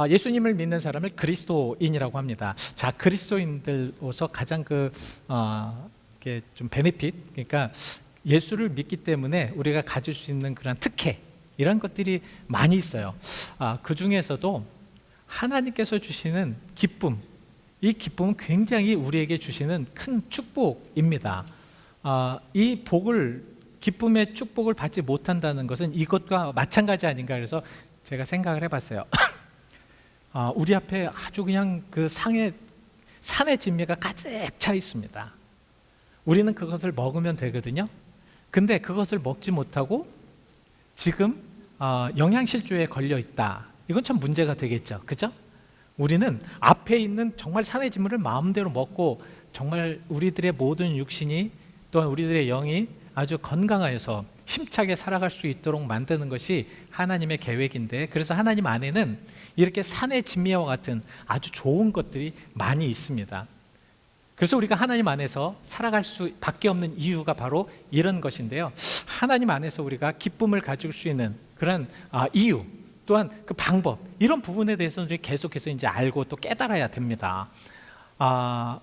예수님을 믿는 사람을 그리스도인이라고 합니다. 자, 그리스도인들로서 가장 이게 좀 베네핏, 그러니까 예수를 믿기 때문에 우리가 가질 수 있는 그런 특혜, 이런 것들이 많이 있어요. 그 중에서도 하나님께서 주시는 기쁨, 이 기쁨은 굉장히 우리에게 주시는 큰 축복입니다. 이 기쁨의 축복을 받지 못한다는 것은 이것과 마찬가지 아닌가, 그래서 제가 생각을 해봤어요. 우리 앞에 아주 그냥 그 산의 진미가 가득 차 있습니다. 우리는 그것을 먹으면 되거든요. 근데 그것을 먹지 못하고 지금 영양실조에 걸려 있다. 이건 참 문제가 되겠죠, 그죠? 우리는 앞에 있는 정말 산의 진미를 마음대로 먹고 정말 우리들의 모든 육신이 또한 우리들의 영이 아주 건강하여서 힘차게 살아갈 수 있도록 만드는 것이 하나님의 계획인데, 그래서 하나님 안에는 이렇게 산의 진미와 같은 아주 좋은 것들이 많이 있습니다. 그래서 우리가 하나님 안에서 살아갈 수밖에 없는 이유가 바로 이런 것인데요. 하나님 안에서 우리가 기쁨을 가질 수 있는 그런 이유, 또한 그 방법, 이런 부분에 대해서는 계속해서 이제 알고 또 깨달아야 됩니다.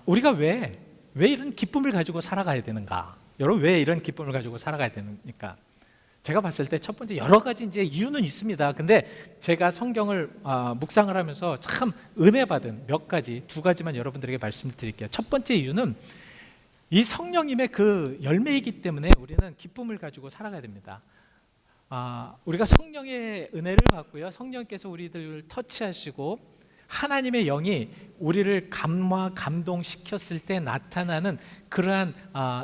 우리가 왜 이런 기쁨을 가지고 살아가야 되는가? 여러분, 왜 이런 기쁨을 가지고 살아가야 되니까? 제가 봤을 때 첫 번째, 여러 가지 이제 이유는 있습니다. 근데 제가 성경을 묵상을 하면서 참 은혜 받은 두 가지만 여러분들에게 말씀드릴게요. 첫 번째 이유는 이 성령님의 그 열매이기 때문에 우리는 기쁨을 가지고 살아가야 됩니다. 우리가 성령의 은혜를 받고요, 성령께서 우리들을 터치하시고 하나님의 영이 우리를 감동시켰을 때 나타나는 그러한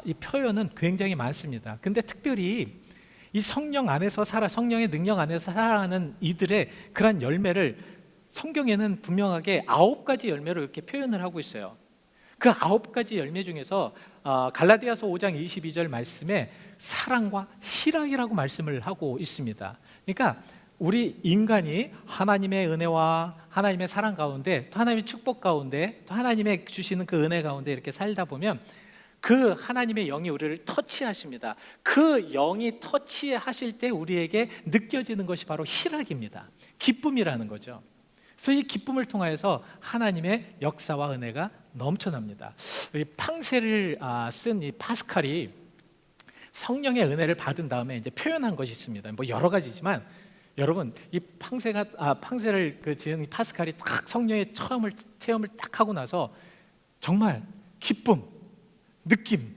이 표현은 굉장히 많습니다. 근데 특별히 이 성령의 능력 안에서 살아가는 이들의 그런 열매를 성경에는 분명하게 9가지 열매로 이렇게 표현을 하고 있어요. 그 9가지 열매 중에서 갈라디아서 5장 22절 말씀에 사랑과 희락이라고 말씀을 하고 있습니다. 그러니까 우리 인간이 하나님의 은혜와 하나님의 사랑 가운데, 또 하나님의 축복 가운데, 또 하나님의 주시는 그 은혜 가운데 이렇게 살다 보면 그 하나님의 영이 우리를 터치하십니다. 그 영이 터치하실 때 우리에게 느껴지는 것이 바로 희락입니다. 기쁨이라는 거죠. 그래서 이 기쁨을 통하여서 하나님의 역사와 은혜가 넘쳐납니다. 이 팡세를 쓴 이 파스칼이 성령의 은혜를 받은 다음에 이제 표현한 것이 있습니다. 뭐 여러 가지지만 여러분, 이 팡세를 지은 파스칼이 딱 성령의 체험을 딱 하고 나서 정말 기쁨, 느낌,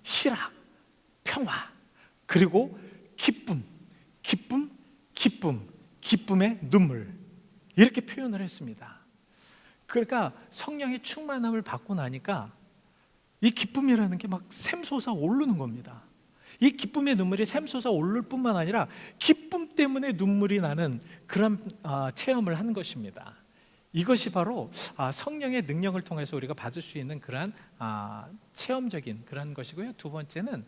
희락, 평화, 그리고 기쁨의 눈물, 이렇게 표현을 했습니다. 그러니까 성령의 충만함을 받고 나니까 이 기쁨이라는 게 막 샘솟아 오르는 겁니다. 이 기쁨의 눈물이 샘솟아 오를 뿐만 아니라 기쁨 때문에 눈물이 나는 그런 체험을 하는 것입니다. 이것이 바로 성령의 능력을 통해서 우리가 받을 수 있는 그런 체험적인 그런 것이고요. 두 번째는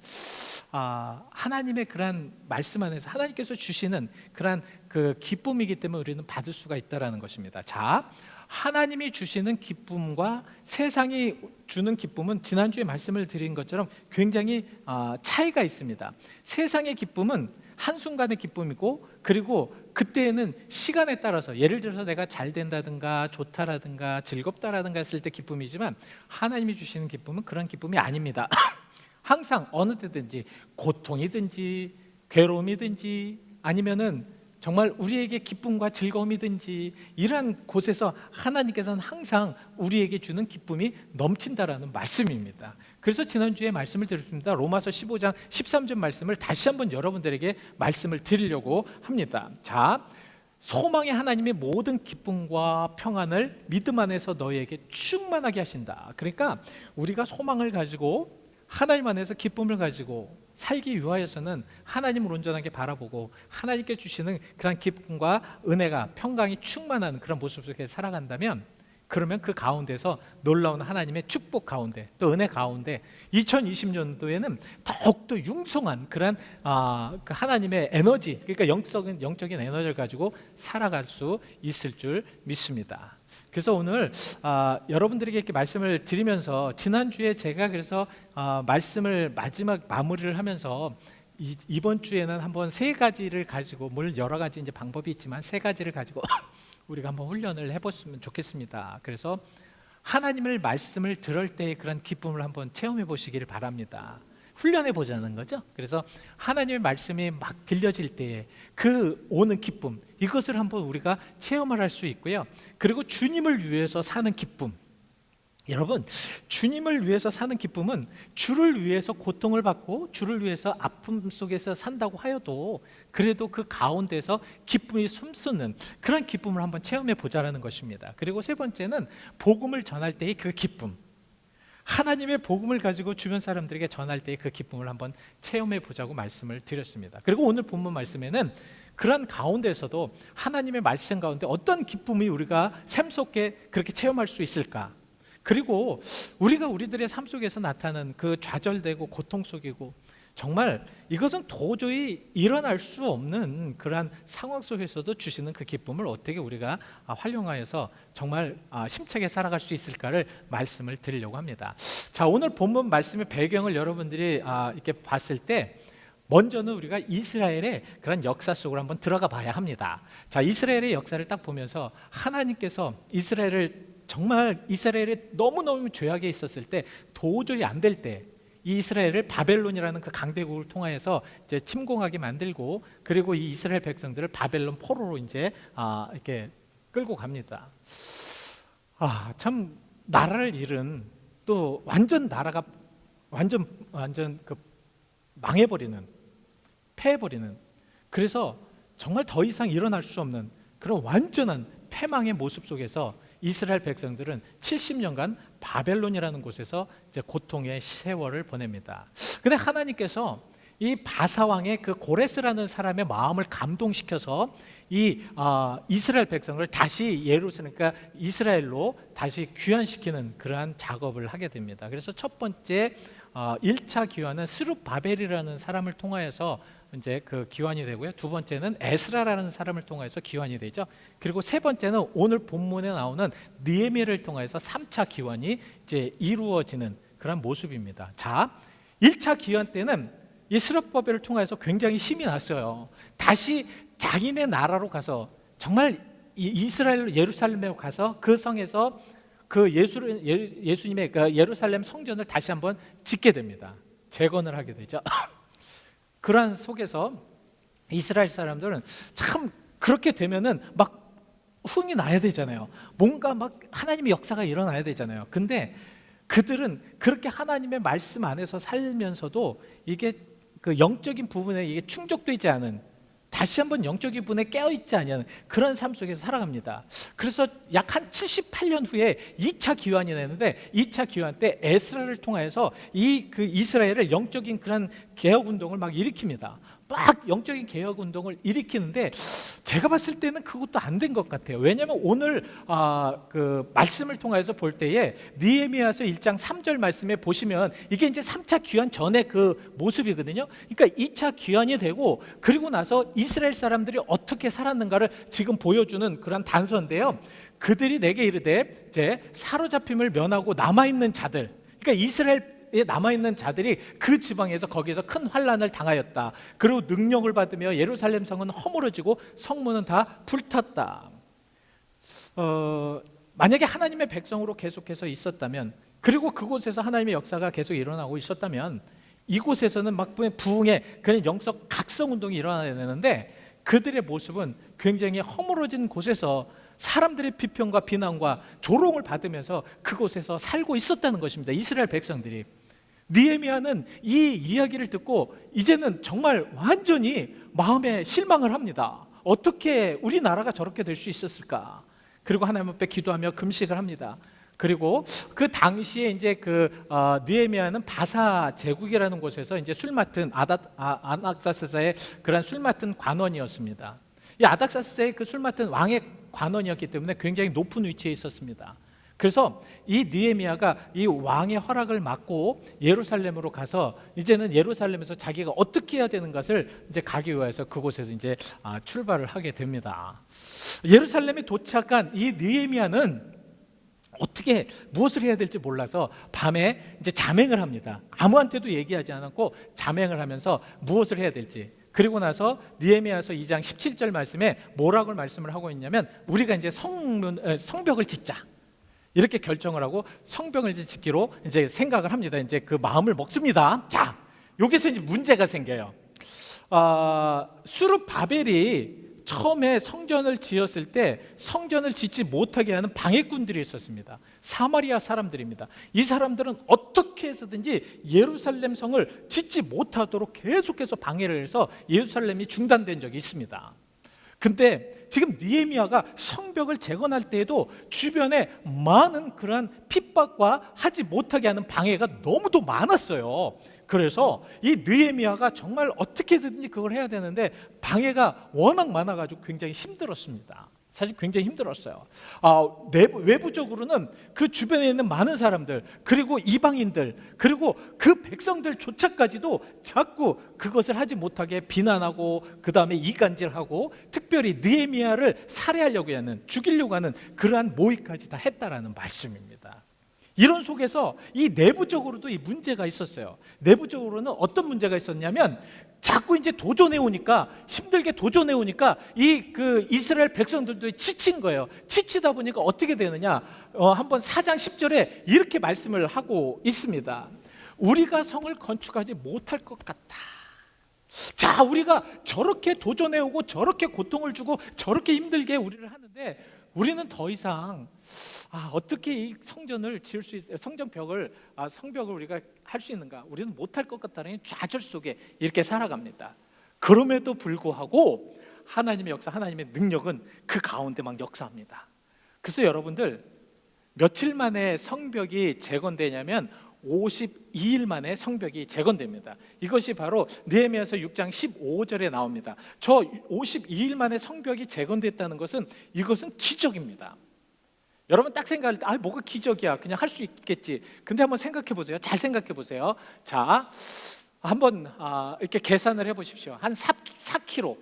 하나님의 그런 말씀 안에서 하나님께서 주시는 그런 그 기쁨이기 때문에 우리는 받을 수가 있다라는 것입니다. 자, 하나님이 주시는 기쁨과 세상이 주는 기쁨은 지난주에 말씀을 드린 것처럼 굉장히 차이가 있습니다. 세상의 기쁨은 한순간의 기쁨이고, 그리고 그때에는 시간에 따라서, 예를 들어서 내가 잘 된다든가 좋다라든가 즐겁다라든가 했을 때 기쁨이지만, 하나님이 주시는 기쁨은 그런 기쁨이 아닙니다. 항상 어느 때든지 고통이든지 괴로움이든지 아니면은 정말 우리에게 기쁨과 즐거움이든지 이러한 곳에서 하나님께서는 항상 우리에게 주는 기쁨이 넘친다라는 말씀입니다. 그래서 지난주에 말씀을 드렸습니다. 로마서 15장 13절 말씀을 다시 한번 여러분들에게 말씀을 드리려고 합니다. 자, 소망의 하나님의 모든 기쁨과 평안을 믿음 안에서 너희에게 충만하게 하신다. 그러니까 우리가 소망을 가지고 하나님 안에서 기쁨을 가지고 살기 위하여서는 하나님을 온전하게 바라보고 하나님께 주시는 그런 기쁨과 은혜가, 평강이 충만한 그런 모습 속에 살아간다면, 그러면 그 가운데서 놀라운 하나님의 축복 가운데, 또 은혜 가운데 2020년도에는 더욱더 융성한 그런 그 하나님의 에너지, 그러니까 영적인 에너지를 가지고 살아갈 수 있을 줄 믿습니다. 그래서 오늘 여러분들에게 이렇게 말씀을 드리면서, 지난주에 제가 그래서 말씀을 마지막 마무리를 하면서 이번 주에는 한번 3가지를 가지고, 물론 여러 가지 이제 방법이 있지만 3가지를 가지고 우리가 한번 훈련을 해봤으면 좋겠습니다. 그래서 하나님의 말씀을 들을 때의 그런 기쁨을 한번 체험해 보시기를 바랍니다. 훈련해 보자는 거죠. 그래서 하나님의 말씀이 막 들려질 때에 그 오는 기쁨, 이것을 한번 우리가 체험을 할 수 있고요. 그리고 주님을 위해서 사는 기쁨, 여러분, 주님을 위해서 사는 기쁨은 주를 위해서 고통을 받고 주를 위해서 아픔 속에서 산다고 하여도 그래도 그 가운데서 기쁨이 숨쉬는 그런 기쁨을 한번 체험해 보자라는 것입니다. 그리고 세 번째는 복음을 전할 때의 그 기쁨, 하나님의 복음을 가지고 주변 사람들에게 전할 때의 그 기쁨을 한번 체험해 보자고 말씀을 드렸습니다. 그리고 오늘 본문 말씀에는 그런 가운데서도 하나님의 말씀 가운데 어떤 기쁨이 우리가 삶 속에 그렇게 체험할 수 있을까? 그리고 우리가 우리들의 삶 속에서 나타나는 그 좌절되고 고통 속이고 정말 이것은 도저히 일어날 수 없는 그러한 상황 속에서도 주시는 그 기쁨을 어떻게 우리가 활용하여서 정말 심차게 살아갈 수 있을까를 말씀을 드리려고 합니다. 자, 오늘 본문 말씀의 배경을 여러분들이 이렇게 봤을 때 먼저는 우리가 이스라엘의 그런 역사 속으로 한번 들어가 봐야 합니다. 자, 이스라엘의 역사를 딱 보면서 하나님께서 정말 이스라엘이 너무너무 죄악에 있었을 때 도저히 안 될 때 이 이스라엘을 바벨론이라는 그 강대국을 통하여서 이제 침공하게 만들고 그리고 이 이스라엘 백성들을 바벨론 포로로 이제 이렇게 끌고 갑니다. 참 나라를 잃은 또 나라가 완전 그 망해버리는 패해버리는 그래서 정말 더 이상 일어날 수 없는 그런 완전한 패망의 모습 속에서 이스라엘 백성들은 70년간 바벨론이라는 곳에서 이제 고통의 세월을 보냅니다. 근데 하나님께서 이 바사왕의 그 고레스라는 사람의 마음을 감동시켜서 이 이스라엘 백성을 다시 예루살렘, 그러니까 이스라엘로 다시 귀환시키는 그러한 작업을 하게 됩니다. 그래서 첫 번째 1차 귀환은 스룹바벨이라는 사람을 통하여서 이제 그 귀환이 되고요. 두 번째는 에스라라는 사람을 통해서 귀환이 되죠. 그리고 세 번째는 오늘 본문에 나오는 느헤미야를 통해서 3차 귀환이 이제 이루어지는 그런 모습입니다. 자, 1차 귀환 때는 이 스룹바벨을 통해서 굉장히 힘이 났어요. 다시 자기네 나라로 가서 정말 이스라엘 예루살렘에 가서 그 성에서 그 예수님의 그 예루살렘 성전을 다시 한번 짓게 됩니다. 재건을 하게 되죠. 그러한 속에서 이스라엘 사람들은 참 그렇게 되면은 막 흥이 나야 되잖아요. 뭔가 막 하나님의 역사가 일어나야 되잖아요. 근데 그들은 그렇게 하나님의 말씀 안에서 살면서도 이게 그 영적인 부분에 이게 충족되지 않은, 다시 한번 영적인 부분에 깨어있지 않은 그런 삶 속에서 살아갑니다. 그래서 약 한 78년 후에 2차 기환이 되는데 2차 기환 때 에스라를 통해서 그 이스라엘을 영적인 그런 개혁 운동을 막 일으킵니다. 막 영적인 개혁 운동을 일으키는데 제가 봤을 때는 그것도 안 된 것 같아요. 왜냐하면 오늘 그 말씀을 통해서 볼 때에 느헤미야서 1장 3절 말씀에 보시면 이게 이제 3차 귀환 전의 그 모습이거든요. 그러니까 2차 귀환이 되고 그리고 나서 이스라엘 사람들이 어떻게 살았는가를 지금 보여주는 그런 단서인데요. 그들이 내게 이르되 이제 사로잡힘을 면하고 남아있는 자들, 그러니까 이스라엘 남아있는 자들이 그 지방에서 거기에서 큰 환난을 당하였다. 그리고 능력을 받으며 예루살렘 성은 허물어지고 성문은 다 불탔다. 만약에 하나님의 백성으로 계속해서 있었다면, 그리고 그곳에서 하나님의 역사가 계속 일어나고 있었다면 이곳에서는 막 부흥의 그런 영적 각성 운동이 일어나야 되는데 그들의 모습은 굉장히 허물어진 곳에서 사람들의 비평과 비난과 조롱을 받으면서 그곳에서 살고 있었다는 것입니다. 이스라엘 백성들이. 느헤미야는 이 이야기를 듣고 이제는 정말 완전히 마음에 실망을 합니다. 어떻게 우리나라가 저렇게 될 수 있었을까? 그리고 하나님 앞에 기도하며 금식을 합니다. 그리고 그 당시에 이제 느헤미야는 바사 제국이라는 곳에서 이제 술 맡은 아닥사스다의 그런 술 맡은 관원이었습니다. 이 아닥사스다의 그 술 맡은 왕의 관원이었기 때문에 굉장히 높은 위치에 있었습니다. 그래서 이 느헤미야가 이 왕의 허락을 받고 예루살렘으로 가서 이제는 예루살렘에서 자기가 어떻게 해야 되는 것을 이제 가기 위해서 그곳에서 이제 출발을 하게 됩니다. 예루살렘에 도착한 이 느헤미야는 어떻게 무엇을 해야 될지 몰라서 밤에 이제 잠행을 합니다. 아무한테도 얘기하지 않았고 잠행을 하면서 무엇을 해야 될지. 그리고 나서 느헤미야서 2장 17절 말씀에 뭐라고 말씀을 하고 있냐면 우리가 이제 성벽을 짓자 이렇게 결정을 하고 성벽을 짓기로 이제 생각을 합니다. 이제 그 마음을 먹습니다. 자, 여기서 이제 문제가 생겨요. 수르바벨이 처음에 성전을 지었을 때 성전을 짓지 못하게 하는 방해꾼들이 있었습니다. 사마리아 사람들입니다. 이 사람들은 어떻게 해서든지 예루살렘 성을 짓지 못하도록 계속해서 방해를 해서 예루살렘이 중단된 적이 있습니다. 근데 지금 느헤미야가 성벽을 재건할 때에도 주변에 많은 그러한 핍박과 하지 못하게 하는 방해가 너무도 많았어요. 그래서 이 느헤미야가 정말 어떻게 해서든지 그걸 해야 되는데 방해가 워낙 많아가지고 굉장히 힘들었습니다. 사실 굉장히 힘들었어요. 외부적으로는 그 주변에 있는 많은 사람들, 그리고 이방인들, 그리고 그 백성들조차까지도 자꾸 그것을 하지 못하게 비난하고 그 다음에 이간질하고 특별히 느헤미야를 살해하려고 하는, 죽이려고 하는 그러한 모의까지 다 했다라는 말씀입니다. 이런 속에서 이 내부적으로도 이 문제가 있었어요. 내부적으로는 어떤 문제가 있었냐면 자꾸 이제 도전해 오니까, 힘들게 도전해 오니까 그 이스라엘 백성들도 지친 거예요. 지치다 보니까 어떻게 되느냐? 한번 4장 10절에 이렇게 말씀을 하고 있습니다. 우리가 성을 건축하지 못할 것 같다. 자, 우리가 저렇게 도전해 오고 저렇게 고통을 주고 저렇게 힘들게 우리를 하는데 우리는 더 이상 어떻게 이 성전을 지을 수 있어요? 성벽을 우리가 할 수 있는가? 우리는 못할 것 같다는 좌절 속에 이렇게 살아갑니다. 그럼에도 불구하고 하나님의 역사, 하나님의 능력은 그 가운데 막 역사합니다. 그래서 여러분들 며칠 만에 성벽이 재건되냐면 52일 만에 성벽이 재건됩니다. 이것이 바로 느헤미야서 6장 15절에 나옵니다. 저 52일 만에 성벽이 재건됐다는 것은 이것은 기적입니다. 여러분 딱 생각할 때 뭐가 기적이야, 그냥 할 수 있겠지. 근데 한번 생각해 보세요. 잘 생각해 보세요. 자, 한번 이렇게 계산을 해보십시오. 한 4km.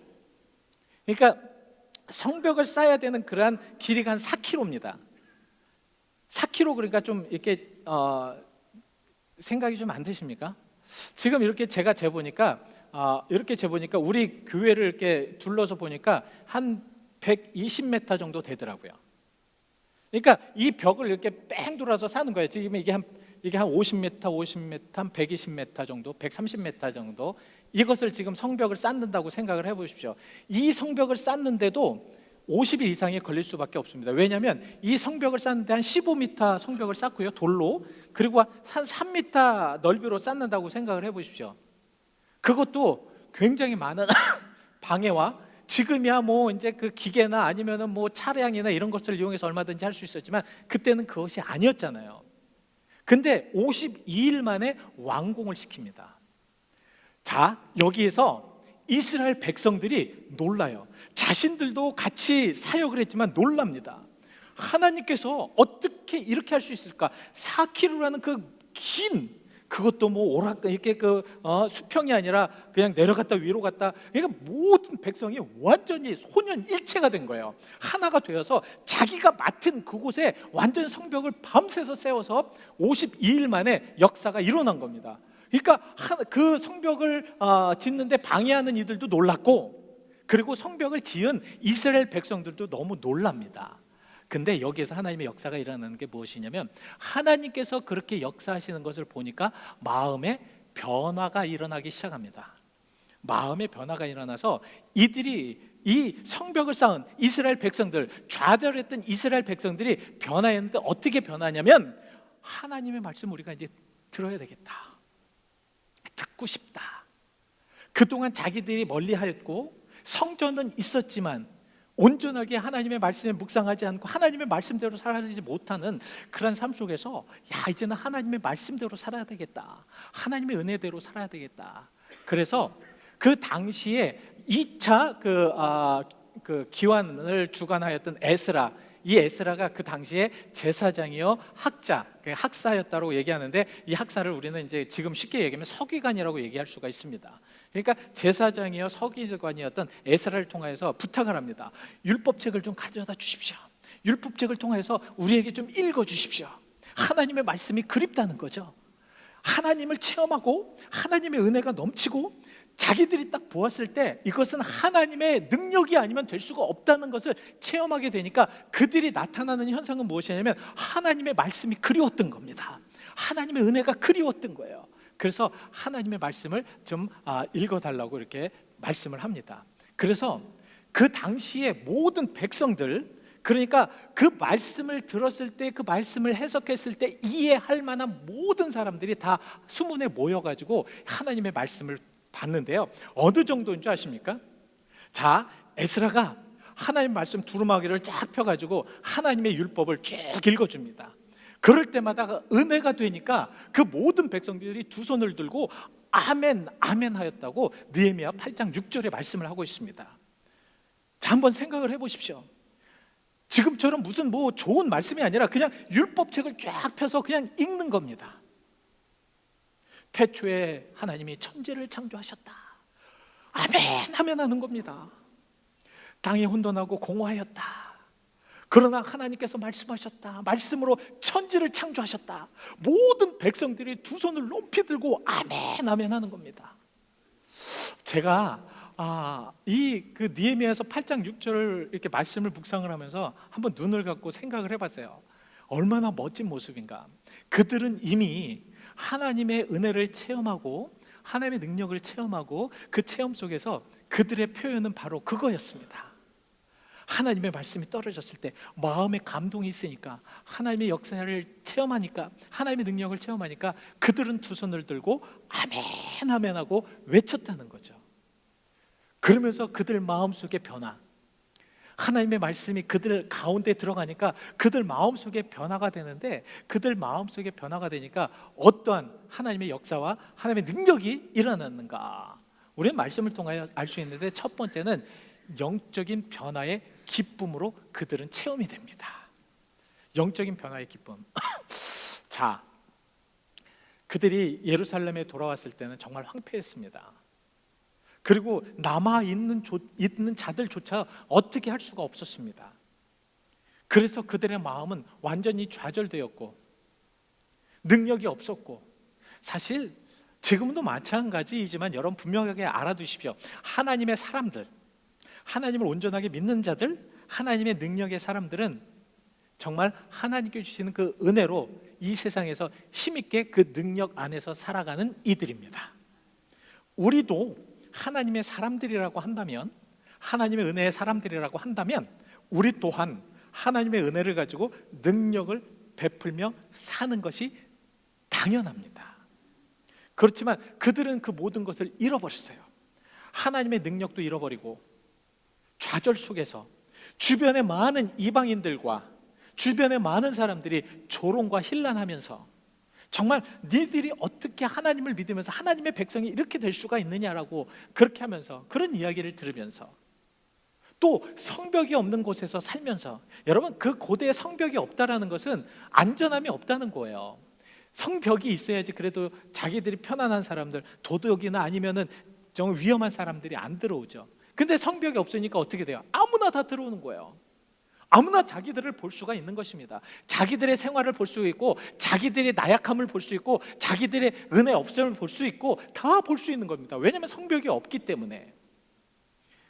그러니까 성벽을 쌓아야 되는 그러한 길이가 한 4km입니다. 4km 그러니까 좀 이렇게 생각이 좀 안 드십니까? 지금 이렇게 제가 재보니까 우리 교회를 이렇게 둘러서 보니까 한 120m 정도 되더라고요. 그러니까 이 벽을 이렇게 뺑 돌아서 쌓는 거예요. 지금 이게 한 50m, 한 120m 정도, 130m 정도, 이것을 지금 성벽을 쌓는다고 생각을 해보십시오. 이 성벽을 쌓는데도 50일 이상이 걸릴 수밖에 없습니다. 왜냐하면 이 성벽을 쌓는데 한 15m 성벽을 쌓고요, 돌로. 그리고 한 3m 넓이로 쌓는다고 생각을 해보십시오. 그것도 굉장히 많은 방해와, 지금이야 뭐 이제 그 기계나 아니면은 뭐 차량이나 이런 것을 이용해서 얼마든지 할 수 있었지만 그때는 그것이 아니었잖아요. 근데 52일 만에 완공을 시킵니다. 자, 여기에서 이스라엘 백성들이 놀라요. 자신들도 같이 사역을 했지만 놀랍니다. 하나님께서 어떻게 이렇게 할 수 있을까? 4km라는 그것도 뭐 이렇게 수평이 아니라 그냥 내려갔다 위로 갔다, 그러니까 모든 백성이 완전히 혼연일체가 된 거예요. 하나가 되어서 자기가 맡은 그곳에 완전 성벽을 밤새서 세워서 52일 만에 역사가 일어난 겁니다. 그러니까 그 성벽을 짓는데 방해하는 이들도 놀랐고, 그리고 성벽을 지은 이스라엘 백성들도 너무 놀랍니다. 근데 여기에서 하나님의 역사가 일어나는 게 무엇이냐면, 하나님께서 그렇게 역사하시는 것을 보니까 마음의 변화가 일어나기 시작합니다. 마음의 변화가 일어나서 이들이, 이 성벽을 쌓은 이스라엘 백성들, 좌절했던 이스라엘 백성들이 변화했는데 어떻게 변하냐면, 하나님의 말씀 우리가 이제 들어야 되겠다, 듣고 싶다. 그동안 자기들이 멀리하였고 성전은 있었지만 온전하게 하나님의 말씀에 묵상하지 않고 하나님의 말씀대로 살아가지 못하는 그런 삶 속에서, 이제는 하나님의 말씀대로 살아야 되겠다, 하나님의 은혜대로 살아야 되겠다. 그래서 그 당시에 2차 그 기환을 주관하였던 에스라, 이 에스라가 그 당시에 제사장이요 학사였다고 얘기하는데, 이 학사를 우리는 이제 지금 쉽게 얘기하면 서기관이라고 얘기할 수가 있습니다. 그러니까 제사장이요 서기관이었던 에스라를 통해서 부탁을 합니다. 율법책을 좀 가져다 주십시오. 율법책을 통해서 우리에게 좀 읽어 주십시오. 하나님의 말씀이 그립다는 거죠. 하나님을 체험하고 하나님의 은혜가 넘치고 자기들이 딱 보았을 때 이것은 하나님의 능력이 아니면 될 수가 없다는 것을 체험하게 되니까 그들이 나타나는 현상은 무엇이냐면 하나님의 말씀이 그리웠던 겁니다. 하나님의 은혜가 그리웠던 거예요. 그래서 하나님의 말씀을 좀 읽어달라고 이렇게 말씀을 합니다. 그래서 그 당시에 모든 백성들, 그러니까 그 말씀을 들었을 때, 그 말씀을 해석했을 때 이해할 만한 모든 사람들이 다 수문에 모여가지고 하나님의 말씀을 봤는데요. 어느 정도인 줄 아십니까? 자, 에스라가 하나님 말씀 두루마기를 쫙 펴가지고 하나님의 율법을 쭉 읽어줍니다. 그럴 때마다 은혜가 되니까 그 모든 백성들이 두 손을 들고 아멘, 아멘 하였다고 느헤미야 8장 6절에 말씀을 하고 있습니다. 자, 한번 생각을 해보십시오. 지금처럼 무슨 좋은 말씀이 아니라 그냥 율법책을 쫙 펴서 그냥 읽는 겁니다. 태초에 하나님이 천지를 창조하셨다. 아멘, 아멘 하는 겁니다. 땅이 혼돈하고 공허하였다. 그러나 하나님께서 말씀하셨다. 말씀으로 천지를 창조하셨다. 모든 백성들이 두 손을 높이 들고 아멘, 아멘 하는 겁니다. 제가 그 느헤미야서 8장 6절 이렇게 말씀을 묵상을 하면서 한번 눈을 감고 생각을 해봤어요. 얼마나 멋진 모습인가. 그들은 이미 하나님의 은혜를 체험하고 하나님의 능력을 체험하고 그 체험 속에서 그들의 표현은 바로 그거였습니다. 하나님의 말씀이 떨어졌을 때 마음에 감동이 있으니까, 하나님의 역사를 체험하니까, 하나님의 능력을 체험하니까 그들은 두 손을 들고 아멘, 아멘 하고 외쳤다는 거죠. 그러면서 그들 마음속의 변화, 하나님의 말씀이 그들 가운데 들어가니까 그들 마음속에 변화가 되는데, 그들 마음속에 변화가 되니까 어떠한 하나님의 역사와 하나님의 능력이 일어났는가, 우리는 말씀을 통하여 알 수 있는데, 첫 번째는 영적인 변화의 기쁨으로 그들은 체험이 됩니다. 영적인 변화의 기쁨. 자, 그들이 예루살렘에 돌아왔을 때는 정말 황폐했습니다. 그리고 남아있는 자들조차 어떻게 할 수가 없었습니다. 그래서 그들의 마음은 완전히 좌절되었고 능력이 없었고, 사실 지금도 마찬가지이지만 여러분 분명하게 알아두십시오. 하나님의 사람들, 하나님을 온전하게 믿는 자들, 하나님의 능력의 사람들은 정말 하나님께 주시는 그 은혜로 이 세상에서 힘있게 그 능력 안에서 살아가는 이들입니다. 우리도 하나님의 사람들이라고 한다면, 하나님의 은혜의 사람들이라고 한다면, 우리 또한 하나님의 은혜를 가지고 능력을 베풀며 사는 것이 당연합니다. 그렇지만 그들은 그 모든 것을 잃어버렸어요. 하나님의 능력도 잃어버리고 좌절 속에서 주변의 많은 이방인들과 주변의 많은 사람들이 조롱과 힐난하면서 정말 니들이 어떻게 하나님을 믿으면서 하나님의 백성이 이렇게 될 수가 있느냐라고 그렇게 하면서, 그런 이야기를 들으면서, 또 성벽이 없는 곳에서 살면서, 여러분 그 고대에 성벽이 없다라는 것은 안전함이 없다는 거예요. 성벽이 있어야지 그래도 자기들이 편안한 사람들, 도둑이나 아니면은 좀 위험한 사람들이 안 들어오죠. 근데 성벽이 없으니까 어떻게 돼요? 아무나 다 들어오는 거예요. 아무나 자기들을 볼 수가 있는 것입니다. 자기들의 생활을 볼 수 있고, 자기들의 나약함을 볼 수 있고, 자기들의 은혜 없음을 볼 수 있고, 다 볼 수 있는 겁니다. 왜냐하면 성벽이 없기 때문에.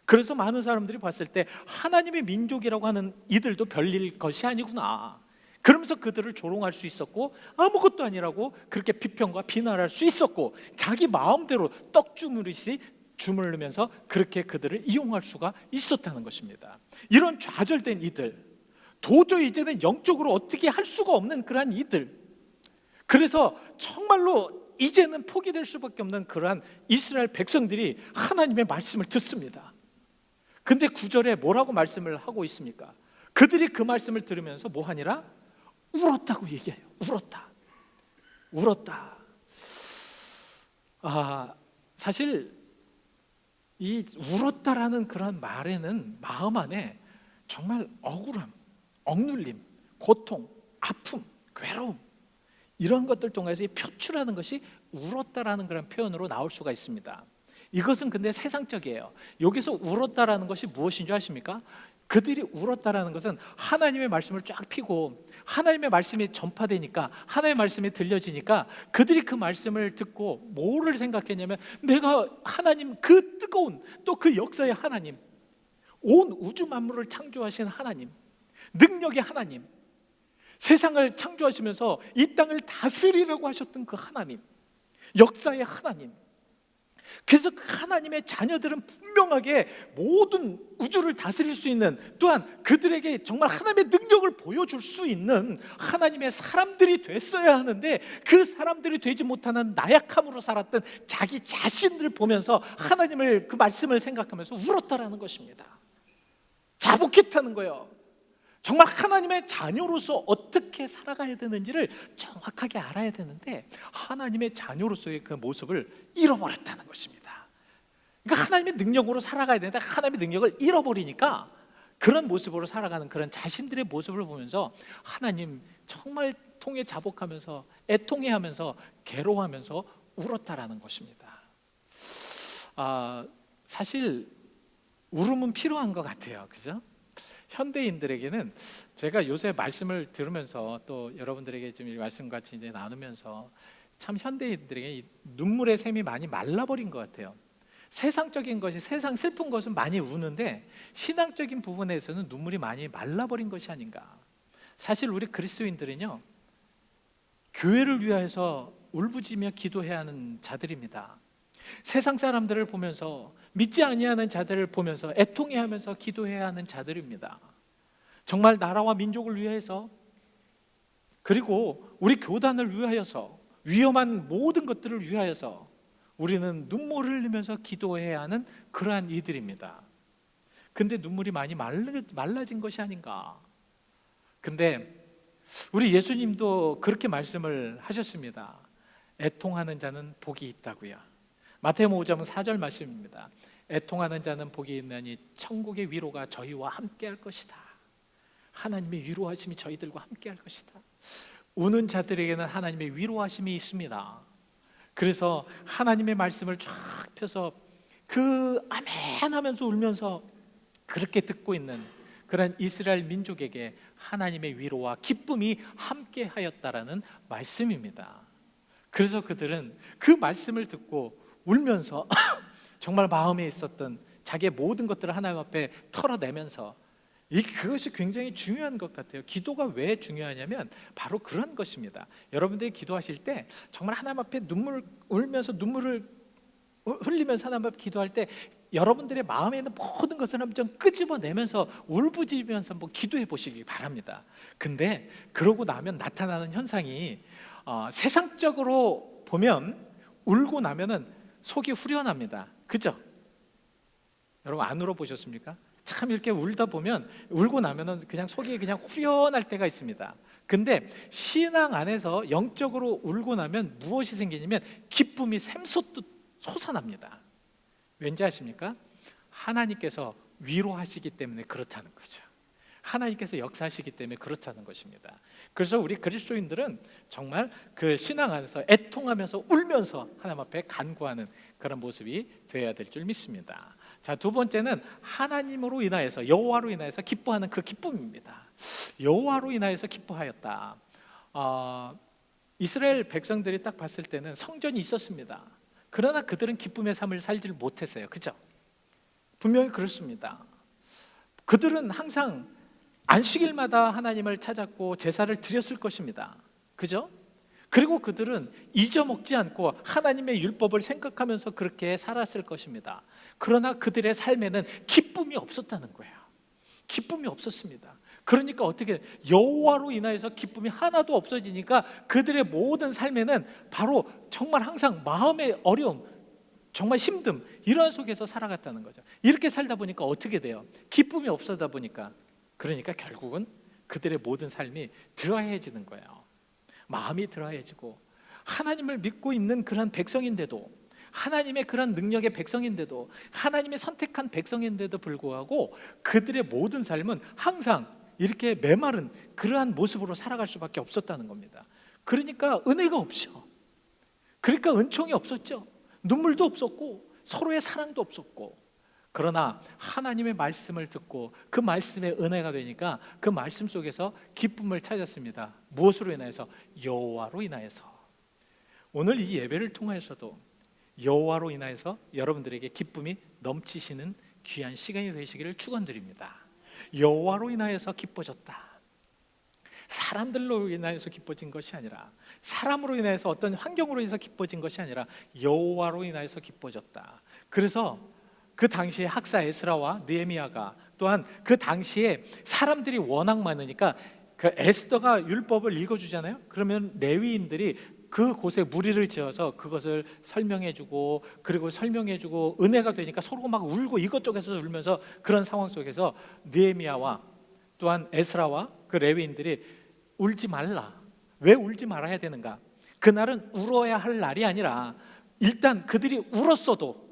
그래서 많은 사람들이 봤을 때 하나님의 민족이라고 하는 이들도 별일 것이 아니구나, 그러면서 그들을 조롱할 수 있었고, 아무것도 아니라고 그렇게 비평과 비난할 수 있었고, 자기 마음대로 떡주무르시 주물르면서 그렇게 그들을 이용할 수가 있었다는 것입니다. 이런 좌절된 이들, 도저히 이제는 영적으로 어떻게 할 수가 없는 그러한 이들, 그래서 정말로 이제는 포기될 수밖에 없는 그러한 이스라엘 백성들이 하나님의 말씀을 듣습니다. 근데 9절에 뭐라고 말씀을 하고 있습니까? 그들이 그 말씀을 들으면서 뭐하니라? 울었다고 얘기해요. 울었다. 사실 이 울었다라는 그런 말에는 마음 안에 정말 억울함, 억눌림, 고통, 아픔, 괴로움, 이런 것들 통해서 표출하는 것이 울었다라는 그런 표현으로 나올 수가 있습니다. 이것은 근데 세상적이에요. 여기서 울었다라는 것이 무엇인 줄 아십니까? 그들이 울었다라는 것은 하나님의 말씀을 쫙 펴고 하나님의 말씀이 전파되니까, 하나님의 말씀이 들려지니까 그들이 그 말씀을 듣고 뭐를 생각했냐면, 내가 하나님, 그 뜨거운 또 그 역사의 하나님, 온 우주 만물을 창조하신 하나님, 능력의 하나님, 세상을 창조하시면서 이 땅을 다스리라고 하셨던 그 하나님, 역사의 하나님, 그래서 그 하나님의 자녀들은 분명하게 모든 우주를 다스릴 수 있는, 또한 그들에게 정말 하나님의 능력을 보여줄 수 있는 하나님의 사람들이 됐어야 하는데, 그 사람들이 되지 못하는 나약함으로 살았던 자기 자신들을 보면서 하나님을, 그 말씀을 생각하면서 울었다라는 것입니다. 자복했다는 거예요. 정말 하나님의 자녀로서 어떻게 살아가야 되는지를 정확하게 알아야 되는데, 하나님의 자녀로서의 그 모습을 잃어버렸다는 것입니다. 그러니까 하나님의 능력으로 살아가야 되는데 하나님의 능력을 잃어버리니까 그런 모습으로 살아가는 그런 자신들의 모습을 보면서 하나님 정말 통해 자복하면서 애통해하면서 괴로워하면서 울었다라는 것입니다. 사실 울음은 필요한 것 같아요, 그죠? 현대인들에게는, 제가 요새 말씀을 들으면서 또 여러분들에게 좀 이 말씀 같이 이제 나누면서, 참 현대인들에게 이 눈물의 샘이 많이 말라버린 것 같아요. 세상적인 것이, 세상 슬픈 것은 많이 우는데 신앙적인 부분에서는 눈물이 많이 말라버린 것이 아닌가. 사실 우리 그리스도인들은요, 교회를 위하여서 울부짖으며 기도해야 하는 자들입니다. 세상 사람들을 보면서, 믿지 아니하는 자들을 보면서 애통해하면서 기도해야 하는 자들입니다. 정말 나라와 민족을 위해서, 그리고 우리 교단을 위하여서, 위험한 모든 것들을 위하여서 우리는 눈물을 흘리면서 기도해야 하는 그러한 이들입니다. 근데 눈물이 많이 말라진 것이 아닌가. 근데 우리 예수님도 그렇게 말씀을 하셨습니다. 애통하는 자는 복이 있다고요. 마태복음 5장 4절 말씀입니다. 애통하는 자는 복이 있나니 천국의 위로가 저희와 함께 할 것이다. 하나님의 위로하심이 저희들과 함께 할 것이다. 우는 자들에게는 하나님의 위로하심이 있습니다. 그래서 하나님의 말씀을 쫙 펴서 그 아멘 하면서 울면서 그렇게 듣고 있는 그런 이스라엘 민족에게 하나님의 위로와 기쁨이 함께 하였다라는 말씀입니다. 그래서 그들은 그 말씀을 듣고 울면서 정말 마음에 있었던 자기의 모든 것들을 하나님 앞에 털어내면서, 그것이 굉장히 중요한 것 같아요. 기도가 왜 중요하냐면 바로 그런 것입니다. 여러분들이 기도하실 때 정말 하나님 앞에 울면서 눈물을 흘리면서 하나님 앞에 기도할 때 여러분들의 마음에 있는 모든 것을 좀 끄집어내면서 울부짖으면서 한번 기도해 보시기 바랍니다. 근데 그러고 나면 나타나는 현상이, 세상적으로 보면 울고 나면은 속이 후련합니다. 그죠? 여러분 안 울어보셨습니까? 참 이렇게 울다 보면, 울고 나면은 그냥 속이 그냥 후련할 때가 있습니다. 근데 신앙 안에서 영적으로 울고 나면 무엇이 생기냐면 기쁨이 샘솟듯 솟아납니다. 왠지 아십니까? 하나님께서 위로하시기 때문에 그렇다는 거죠. 하나님께서 역사하시기 때문에 그렇다는 것입니다. 그래서 우리 그리스도인들은 정말 그 신앙 안에서 애통하면서 울면서 하나님 앞에 간구하는 그런 모습이 되어야 될 줄 믿습니다. 자, 두 번째는 하나님으로 인하여서, 여호와로 인하여서 기뻐하는 그 기쁨입니다. 여호와로 인하여서 기뻐하였다. 이스라엘 백성들이 딱 봤을 때는 성전이 있었습니다. 그러나 그들은 기쁨의 삶을 살지 못했어요. 그죠? 분명히 그렇습니다. 그들은 항상 안식일마다 하나님을 찾았고 제사를 드렸을 것입니다. 그죠? 그리고 그들은 잊어먹지 않고 하나님의 율법을 생각하면서 그렇게 살았을 것입니다. 그러나 그들의 삶에는 기쁨이 없었다는 거예요. 기쁨이 없었습니다. 그러니까 어떻게, 여호와로 인하여서 기쁨이 하나도 없어지니까 그들의 모든 삶에는 바로 정말 항상 마음의 어려움, 정말 힘듦, 이런 속에서 살아갔다는 거죠. 이렇게 살다 보니까 어떻게 돼요? 기쁨이 없어다 보니까, 그러니까 결국은 그들의 모든 삶이 드라이해지는 거예요. 마음이 드라이해지고, 하나님을 믿고 있는 그런 백성인데도, 하나님의 그런 능력의 백성인데도, 하나님의 선택한 백성인데도 불구하고 그들의 모든 삶은 항상 이렇게 메마른 그러한 모습으로 살아갈 수밖에 없었다는 겁니다. 그러니까 은혜가 없죠. 그러니까 은총이 없었죠. 눈물도 없었고 서로의 사랑도 없었고, 그러나 하나님의 말씀을 듣고 그 말씀의 은혜가 되니까 그 말씀 속에서 기쁨을 찾았습니다. 무엇으로 인하여서? 여호와로 인하여서. 오늘 이 예배를 통해서도 여호와로 인하여서 여러분들에게 기쁨이 넘치시는 귀한 시간이 되시기를 축원드립니다. 여호와로 인하여서 기뻐졌다. 사람들로 인하여서 기뻐진 것이 아니라, 사람으로 인해서 어떤 환경으로 인해서 기뻐진 것이 아니라 여호와로 인하여서 기뻐졌다. 그래서 그 당시에 학사 에스라와 느헤미야가, 또한 그 당시에 사람들이 워낙 많으니까 그 에스더가 율법을 읽어주잖아요. 그러면 레위인들이 그 곳에 무리를 지어서 그것을 설명해주고, 그리고 설명해주고 은혜가 되니까 서로 막 울고 이것저것에서 울면서, 그런 상황 속에서 느헤미야와 또한 에스라와 그 레위인들이 울지 말라. 왜 울지 말아야 되는가? 그날은 울어야 할 날이 아니라 일단 그들이 울었어도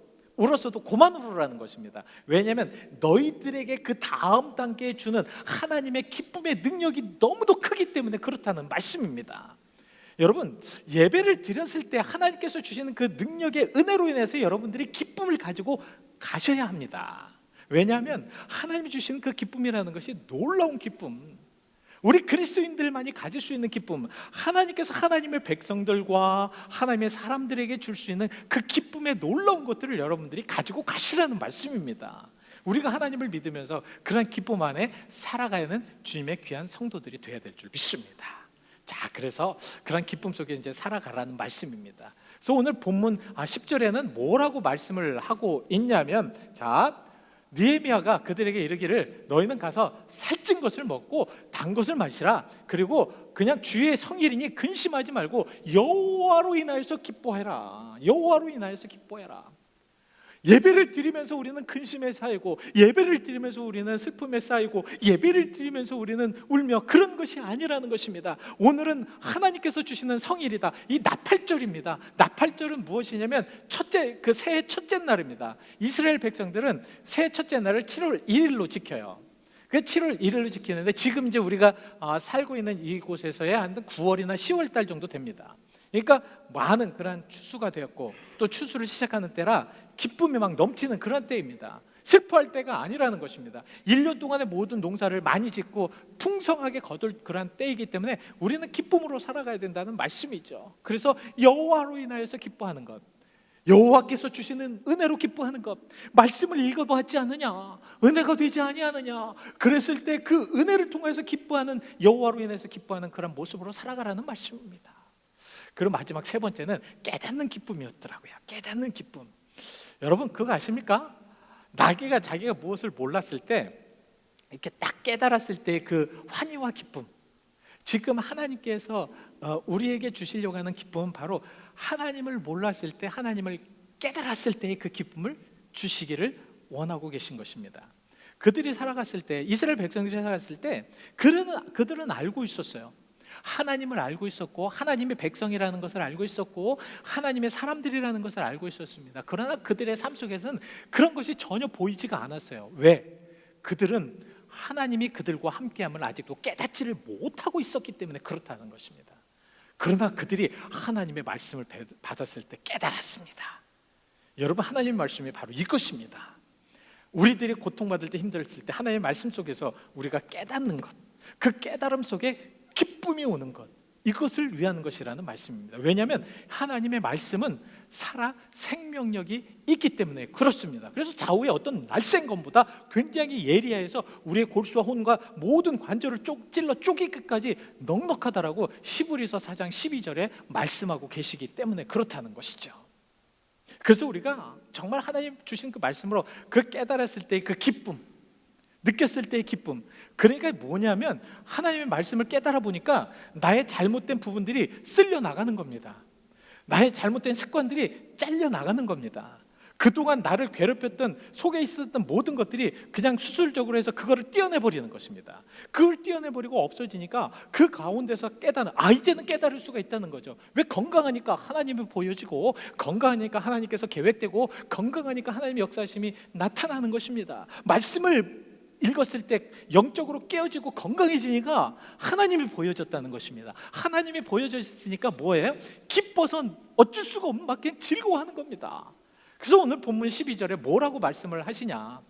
그만 울으라는 것입니다. 왜냐하면 너희들에게 그 다음 단계에 주는 하나님의 기쁨의 능력이 너무도 크기 때문에 그렇다는 말씀입니다. 여러분, 예배를 드렸을 때 하나님께서 주시는 그 능력의 은혜로 인해서 여러분들이 기쁨을 가지고 가셔야 합니다. 왜냐하면 하나님이 주시는 그 기쁨이라는 것이 놀라운 기쁨, 우리 그리스도인들만이 가질 수 있는 기쁨, 하나님께서 하나님의 백성들과 하나님의 사람들에게 줄 수 있는 그 기쁨의 놀라운 것들을 여러분들이 가지고 가시라는 말씀입니다. 우리가 하나님을 믿으면서 그런 기쁨 안에 살아가는 주님의 귀한 성도들이 되어야 될 줄 믿습니다. 자, 그래서 그런 기쁨 속에 이제 살아가라는 말씀입니다. 그래서 오늘 본문 10절에는 뭐라고 말씀을 하고 있냐면, 자, 느헤미야가 그들에게 이르기를 너희는 가서 살찐 것을 먹고 단 것을 마시라. 그리고 그냥 주의 성일이니 근심하지 말고 여호와로 인하여서 기뻐해라. 여호와로 인하여서 기뻐해라. 예배를 드리면서 우리는 근심에 쌓이고, 예배를 드리면서 우리는 슬픔에 쌓이고, 예배를 드리면서 우리는 울며, 그런 것이 아니라는 것입니다. 오늘은 하나님께서 주시는 성일이다. 이 나팔절입니다. 나팔절은 무엇이냐면 그 새해 첫째 날입니다. 이스라엘 백성들은 새해 첫째 날을 7월 1일로 지켜요. 그 7월 1일로 지키는데, 지금 이제 우리가 살고 있는 이곳에서야 한 9월이나 10월 달 정도 됩니다. 그러니까 많은 그런 추수가 되었고, 또 추수를 시작하는 때라 기쁨이 막 넘치는 그런 때입니다. 슬퍼할 때가 아니라는 것입니다. 1년 동안의 모든 농사를 많이 짓고 풍성하게 거둘 그런 때이기 때문에 우리는 기쁨으로 살아가야 된다는 말씀이죠. 그래서 여호와로 인하여서 기뻐하는 것, 여호와께서 주시는 은혜로 기뻐하는 것, 말씀을 읽어봤지 않느냐, 은혜가 되지 아니하느냐, 그랬을 때 그 은혜를 통해서 기뻐하는, 여호와로 인해서 기뻐하는 그런 모습으로 살아가라는 말씀입니다. 그리고 마지막 세 번째는 깨닫는 기쁨이었더라고요. 깨닫는 기쁨. 여러분, 그거 아십니까? 나귀가 자기가 무엇을 몰랐을 때, 이렇게 딱 깨달았을 때 그 환희와 기쁨, 지금 하나님께서 우리에게 주시려고 하는 기쁨은 바로 하나님을 몰랐을 때, 하나님을 깨달았을 때의 그 기쁨을 주시기를 원하고 계신 것입니다. 그들이 살아갔을 때, 이스라엘 백성들이 살아갔을 때 그들은 알고 있었어요. 하나님을 알고 있었고, 하나님의 백성이라는 것을 알고 있었고, 하나님의 사람들이라는 것을 알고 있었습니다. 그러나 그들의 삶 속에서는 그런 것이 전혀 보이지가 않았어요. 왜? 그들은 하나님이 그들과 함께함을 아직도 깨닫지를 못하고 있었기 때문에 그렇다는 것입니다. 그러나 그들이 하나님의 말씀을 받았을 때 깨달았습니다. 여러분, 하나님의 말씀이 바로 이것입니다. 우리들이 고통받을 때, 힘들었을 때 하나님의 말씀 속에서 우리가 깨닫는 것, 그 깨달음 속에 기쁨이 오는 것, 이것을 위한 것이라는 말씀입니다. 왜냐하면 하나님의 말씀은 살아 생명력이 있기 때문에 그렇습니다. 그래서 좌우의 어떤 날쌘 것보다 굉장히 예리해서 우리의 골수와 혼과 모든 관절을 찔러 쪼개기까지 넉넉하다라고 시브리서 4장 12절에 말씀하고 계시기 때문에 그렇다는 것이죠. 그래서 우리가 정말 하나님 주신 그 말씀으로 그 깨달았을 때의 그 기쁨, 느꼈을 때의 기쁨, 그러니까 뭐냐면 하나님의 말씀을 깨달아 보니까 나의 잘못된 부분들이 쓸려 나가는 겁니다. 나의 잘못된 습관들이 잘려 나가는 겁니다. 그동안 나를 괴롭혔던, 속에 있었던 모든 것들이 그냥 수술적으로 해서 그거를 떼어내버리는 것입니다. 그걸 떼어내버리고 없어지니까 그 가운데서 이제는 깨달을 수가 있다는 거죠. 왜? 건강하니까 하나님이 보여지고, 건강하니까 하나님께서 계획되고, 건강하니까 하나님의 역사심이 나타나는 것입니다. 말씀을 읽었을 때 영적으로 깨어지고 건강해지니까 하나님이 보여졌다는 것입니다. 하나님이 보여졌으니까 뭐예요? 기뻐서 어쩔 수가 없는 만큼 즐거워하는 겁니다. 그래서 오늘 본문 12절에 뭐라고 말씀을 하시냐?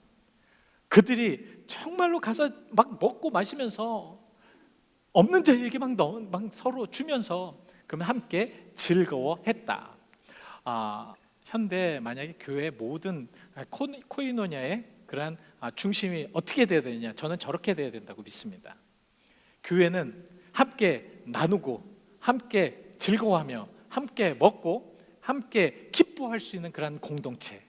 그들이 정말로 가서 막 먹고 마시면서 없는 자에게 막 서로 주면서 그러면 함께 즐거워했다. 현대 만약에 교회 모든 코이노냐의 그러한 중심이 어떻게 돼야 되느냐? 저는 저렇게 돼야 된다고 믿습니다. 교회는 함께 나누고 함께 즐거워하며 함께 먹고 함께 기뻐할 수 있는 그런 공동체,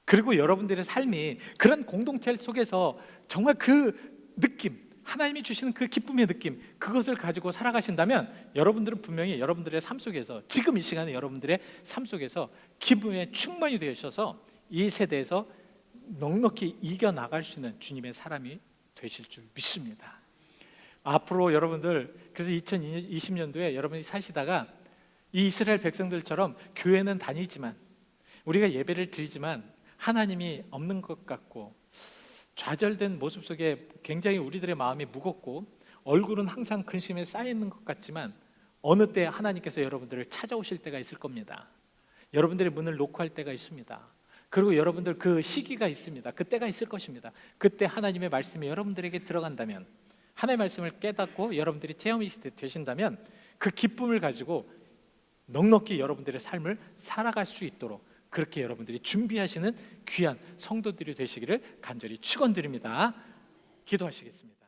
그리고 여러분들의 삶이 그런 공동체 속에서 정말 그 느낌, 하나님이 주시는 그 기쁨의 느낌, 그것을 가지고 살아가신다면 여러분들은 분명히 여러분들의 삶 속에서, 지금 이 시간에 여러분들의 삶 속에서 기쁨에 충만이 되셔서 이 세대에서 넉넉히 이겨나갈 수 있는 주님의 사람이 되실 줄 믿습니다. 앞으로 여러분들, 그래서 2020년도에 여러분이 사시다가 이 이스라엘 백성들처럼 교회는 다니지만, 우리가 예배를 드리지만 하나님이 없는 것 같고 좌절된 모습 속에 굉장히 우리들의 마음이 무겁고 얼굴은 항상 근심에 쌓이는 것 같지만 어느 때 하나님께서 여러분들을 찾아오실 때가 있을 겁니다. 여러분들의 문을 놓고 할 때가 있습니다. 그리고 여러분들 그 시기가 있습니다. 그 때가 있을 것입니다. 그때 하나님의 말씀이 여러분들에게 들어간다면, 하나님의 말씀을 깨닫고 여러분들이 체험이 되신다면 그 기쁨을 가지고 넉넉히 여러분들의 삶을 살아갈 수 있도록 그렇게 여러분들이 준비하시는 귀한 성도들이 되시기를 간절히 축원드립니다. 기도하시겠습니다.